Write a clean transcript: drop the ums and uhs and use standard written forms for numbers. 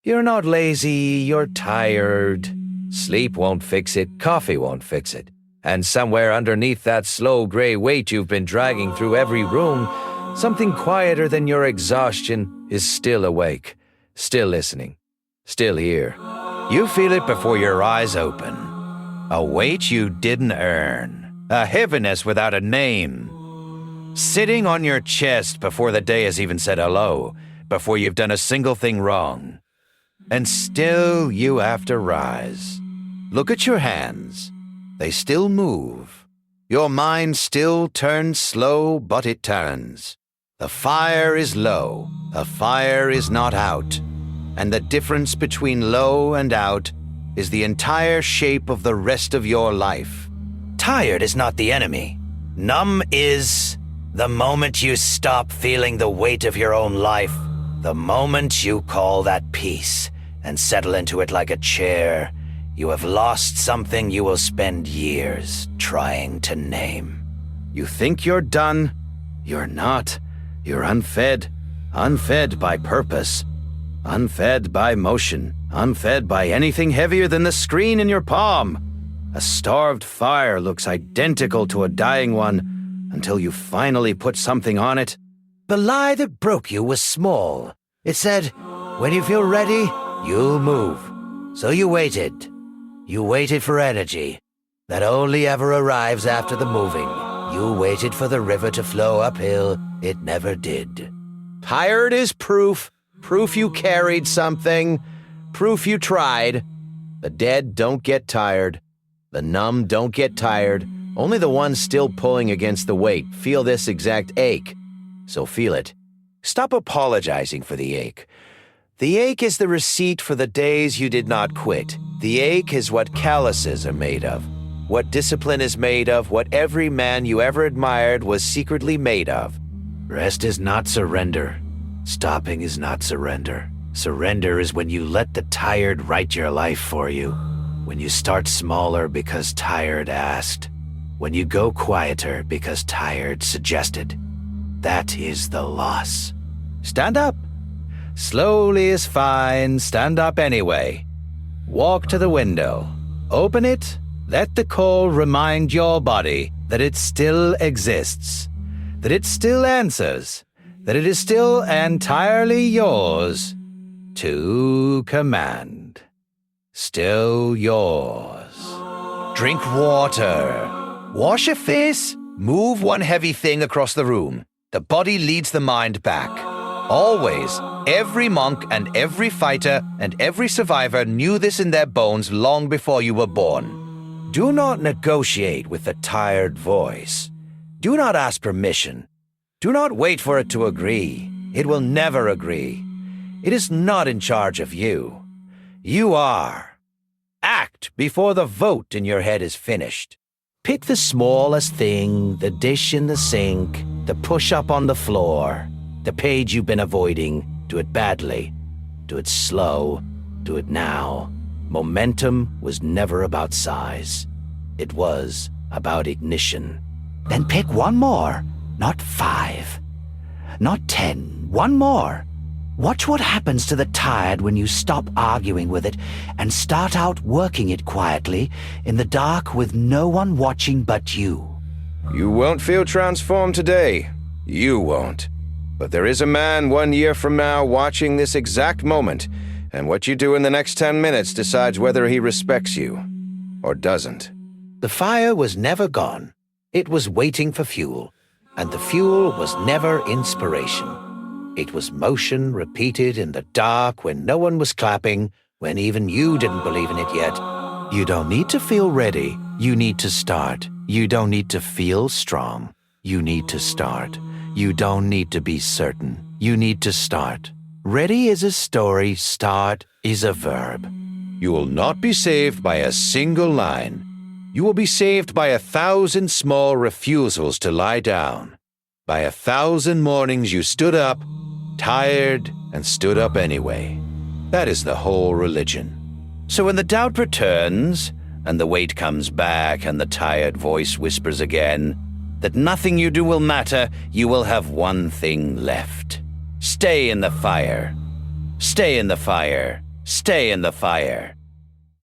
You're not lazy, you're tired. Sleep won't fix it, coffee won't fix it. And somewhere underneath that slow gray weight you've been dragging through every room, something quieter than your exhaustion is still awake, still listening, still here. You feel it before your eyes open. A weight you didn't earn. A heaviness without a name. Sitting on your chest before the day has even said hello, before you've done a single thing wrong. And still you have to rise. Look at your hands. They still move. Your mind still turns slow, but it turns. The fire is low. The fire is not out. And the difference between low and out is the entire shape of the rest of your life. Tired is not the enemy. Numb is the moment you stop feeling the weight of your own life. The moment you call that peace and settle into it like a chair, you have lost something you will spend years trying to name. You think you're done? You're not. You're unfed. Unfed by purpose. Unfed by motion. Unfed by anything heavier than the screen in your palm. A starved fire looks identical to a dying one until you finally put something on it. The lie that broke you was small. It said, when you feel ready, you'll move. So you waited. You waited for energy that only ever arrives after the moving. You waited for the river to flow uphill. It never did. Tired is proof. Proof you carried something. Proof you tried. The dead don't get tired. The numb don't get tired. Only the ones still pulling against the weight feel this exact ache. So feel it. Stop apologizing for the ache. The ache is the receipt for the days you did not quit. The ache is what calluses are made of, what discipline is made of, what every man you ever admired was secretly made of. Rest is not surrender. Stopping is not surrender. Surrender is when you let the tired write your life for you. When you start smaller because tired asked. When you go quieter because tired suggested. That is the loss. Stand up. Slowly is fine. Stand up anyway. Walk to the window. Open it. Let the cold remind your body that it still exists. That it still answers. That it is still entirely yours to command. Still yours. Drink water. Wash your face. Move one heavy thing across the room. The body leads the mind back. Always, every monk and every fighter and every survivor knew this in their bones long before you were born. Do not negotiate with the tired voice. Do not ask permission. Do not wait for it to agree. It will never agree. It is not in charge of you. You are. Act before the vote in your head is finished. Pick the smallest thing, the dish in the sink, the push-up on the floor, the page you've been avoiding. Do it badly. Do it slow. Do it now. Momentum was never about size. It was about ignition. Then pick one more, not 5, not 10, one more. Watch what happens to the tired when you stop arguing with it and start out working it quietly in the dark with no one watching but you. You won't feel transformed today. You won't. But there is a man 1 year from now watching this exact moment, and what you do in the next 10 minutes decides whether he respects you or doesn't. The fire was never gone. It was waiting for fuel, and the fuel was never inspiration. It was motion repeated in the dark when no one was clapping, when even you didn't believe in it yet. You don't need to feel ready. You need to start. You don't need to feel strong. You need to start. You don't need to be certain. You need to start. Ready is a story. Start is a verb. You will not be saved by a single line. You will be saved by 1,000 small refusals to lie down. By 1,000 mornings you stood up, tired, and stood up anyway. That is the whole religion. So when the doubt returns, and the weight comes back, and the tired voice whispers again, that nothing you do will matter, you will have one thing left. Stay in the fire. Stay in the fire. Stay in the fire.